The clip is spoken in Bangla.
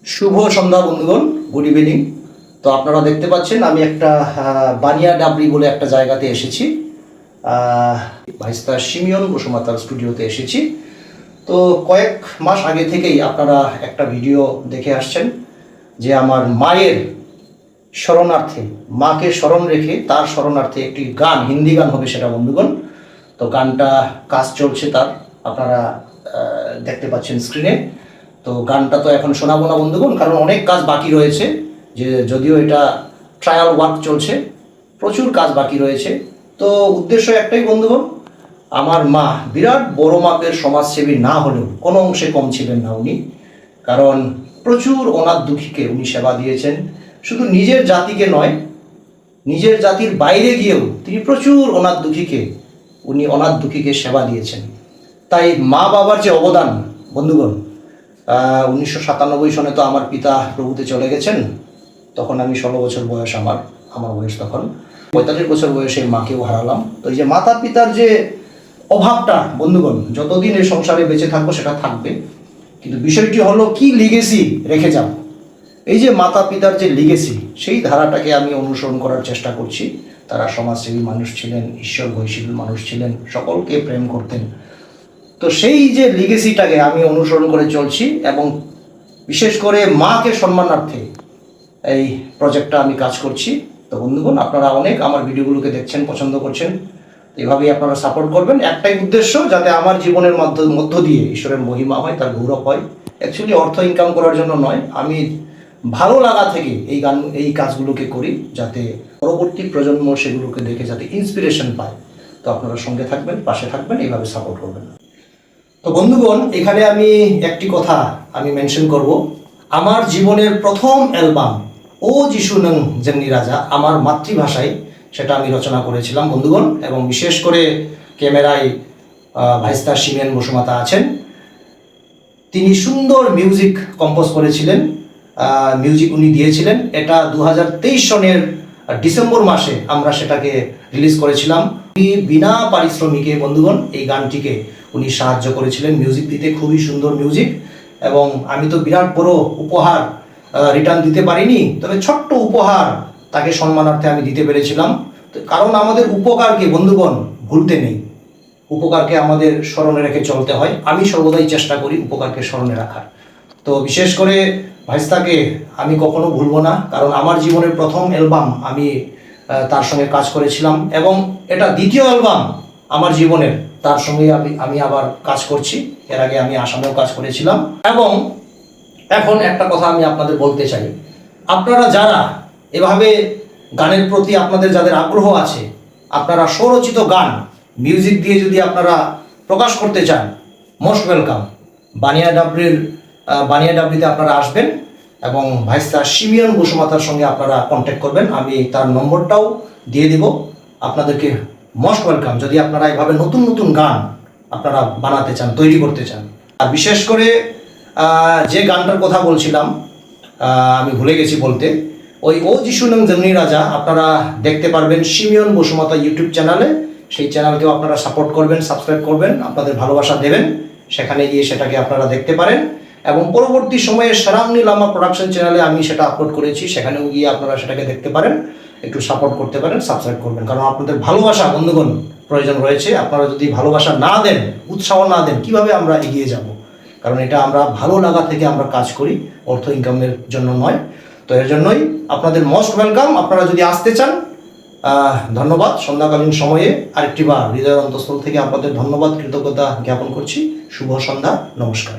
শুভ সন্ধ্যা বন্ধুগণ, গুড ইভিনিং। তো আপনারা দেখতে পাচ্ছেন আমি একটা বানিয়াডাবরি বলে একটা জায়গাতে এসেছি। ভাইস্তা শিমিয়ন বসুমাতার স্টুডিওতে এসেছি। তো কয়েক মাস আগে থেকেই আপনারা একটা ভিডিও দেখে আসছেন যে আমার মায়ের স্মরণার্থে, মাকে স্মরণ রেখে তার স্মরণার্থে একটি গান, হিন্দি গান হবে সেটা বন্ধুগণ। তো গানটা কাজ চলছে তার, আপনারা দেখতে পাচ্ছেন স্ক্রিনে। তো গানটা তো এখন শোনাবো না বন্ধুগণ, কারণ অনেক কাজ বাকি রয়েছে। যে যদিও এটা ট্রায়াল ওয়ার্ক চলছে, প্রচুর কাজ বাকি রয়েছে। তো উদ্দেশ্য একটাই বন্ধুগণ, আমার মা বিরাট বড় মাপের সমাজসেবী না হলেও কোনো অংশে কম ছিলেন না উনি। কারণ প্রচুর অনাথ দুঃখীকে উনি সেবা দিয়েছেন। শুধু নিজের জাতিকে নয়, নিজের জাতির বাইরে গিয়েও তিনি প্রচুর অনাথ দুঃখীকে সেবা দিয়েছেন। তাই মা বাবার যে অবদান বন্ধুগণ, 1997 সনে তো আমার পিতা প্রভুতে চলে গেছেন। তখন আমি 16 বছর বয়স, আমার বয়স তখন 45 বছর বয়সে মাকেও হারালাম। তো এই যে মাতা পিতার যে অভাবটা বন্ধুগণ, যতদিন এই সংসারে বেঁচে থাকবো সেটা থাকবে, কিন্তু বিষয়টি হলো কি লিগেসি রেখে যাব। এই যে মাতা পিতার যে লিগেসি, সেই ধারাটাকে আমি অনুসরণ করার চেষ্টা করছি। তারা সমাজসেবী মানুষ ছিলেন, ঈশ্বর ভৈষী মানুষ ছিলেন, সকলকে প্রেম করতেন। তো সেই যে লিগেসিটাকে আমি অনুসরণ করে চলছি, এবং বিশেষ করে মাকে সম্মানার্থে এই প্রজেক্টটা আমি কাজ করছি। তো বন্ধুগণ, আপনারা অনেক আমার ভিডিওগুলোকে দেখছেন, পছন্দ করছেন, এভাবেই আপনারা সাপোর্ট করবেন। একটাই উদ্দেশ্য, যাতে আমার জীবনের মধ্য দিয়ে ঈশ্বরের মহিমা হয়, তার গৌরব হয়। অ্যাকচুয়ালি অর্থ ইনকাম করার জন্য নয়, আমি ভালো লাগা থেকে এই কাজগুলোকে করি, যাতে পরবর্তী প্রজন্ম সেগুলোকে দেখে যাতে ইন্সপিরেশন পায়। তো আপনারা সঙ্গে থাকবেন, পাশে থাকবেন, এইভাবে সাপোর্ট করবেন। তো বন্ধুগণ, এখানে আমি একটি কথা আমি মেনশন করব। আমার জীবনের প্রথম অ্যালবাম ও যিশু নং যেমনি রাজা আমার মাতৃভাষায়, সেটা আমি রচনা করেছিলাম বন্ধুগণ। এবং বিশেষ করে ক্যামেরায় ভাইস্তা শিমিয়ন বসুমাতা আছেন, তিনি সুন্দর মিউজিক কম্পোজ করেছিলেন, মিউজিক উনি দিয়েছিলেন। এটা 2023 সনের ডিসেম্বর মাসে আমরা সেটাকে রিলিজ করেছিলাম। বিনা পারিশ্রমিকে বন্ধুগণ এই গানটিকে উনি সাহায্য করেছিলেন মিউজিক দিতে, খুবই সুন্দর মিউজিক। এবং আমি তো বিরাট বড় উপহার রিটার্ন দিতে পারিনি, তবে ছোট্ট উপহার তাকে সম্মানার্থে আমি দিতে পেরেছিলাম। কারণ আমাদের উপকারকে বন্ধুগণ ভুলতে নেই, উপকারকে আমাদের স্মরণে রেখে চলতে হয়। আমি সর্বদাই চেষ্টা করি উপকারকে স্মরণে রাখার। তো বিশেষ করে ভাইস্তাকে আমি কখনো ভুলবো না, কারণ আমার জীবনের প্রথম অ্যালবাম আমি তার সঙ্গে কাজ করেছিলাম, এবং এটা দ্বিতীয় অ্যালবাম আমার জীবনের, তার সঙ্গে আমি আবার কাজ করছি। এর আগে আমি আসামেও কাজ করেছিলাম। এবং এখন একটা কথা আমি আপনাদের বলতে চাই, আপনারা যারা এভাবে গানের প্রতি আপনাদের যাদের আগ্রহ আছে, আপনারা স্বরচিত গান মিউজিক দিয়ে যদি আপনারা প্রকাশ করতে চান, মোস্ট ওয়েলকাম। বানিয়াডাবরিতে আপনারা আসবেন এবং ভাইস্তা শিমিয়ন বসুমাতার সঙ্গে আপনারা কন্ট্যাক্ট করবেন। আমি তার নম্বরটাও দিয়ে দিব আপনাদেরকে। মোস্ট ওয়েলকাম যদি আপনারা এভাবে নতুন নতুন গান আপনারা বানাতে চান, তৈরি করতে চান। আর বিশেষ করে যে গানটার কথা বলছিলাম, আমি ভুলে গেছি বলতে, ওই ও যিশু নং যেমনি রাজা আপনারা দেখতে পারবেন শিমিয়ন বসুমাতা ইউটিউব চ্যানেলে। সেই চ্যানেলকেও আপনারা সাপোর্ট করবেন, সাবস্ক্রাইব করবেন, আপনাদের ভালোবাসা দেবেন, সেখানে গিয়ে সেটাকে আপনারা দেখতে পারেন। এবং পরবর্তী সময়ে সারাংনি লামা প্রোডাকশন চ্যানেলে আমি সেটা আপলোড করেছি, সেখানেও গিয়ে আপনারা সেটাকে দেখতে পারেন, একটু সাপোর্ট করতে পারেন, সাবস্ক্রাইব করবেন। কারণ আপনাদের ভালোবাসা বন্ধুগণ প্রয়োজন রয়েছে। আপনারা যদি ভালোবাসা না দেন, উৎসাহ না দেন, কিভাবে আমরা এগিয়ে যাব? কারণ এটা আমরা ভালো লাগা থেকে আমরা কাজ করি, অর্থ ইনকামের জন্য নয়। তো এর জন্যই আপনাদের মোস্ট ওয়েলকাম। আপনারা যদি আসতে চান, ধন্যবাদ। সন্ধ্যাকালীন সময়ে আরেকটি বার হৃদয়ের অন্তঃস্থল থেকে আপনাদের ধন্যবাদ, কৃতজ্ঞতা জ্ঞাপন করছি। শুভ সন্ধ্যা, নমস্কার।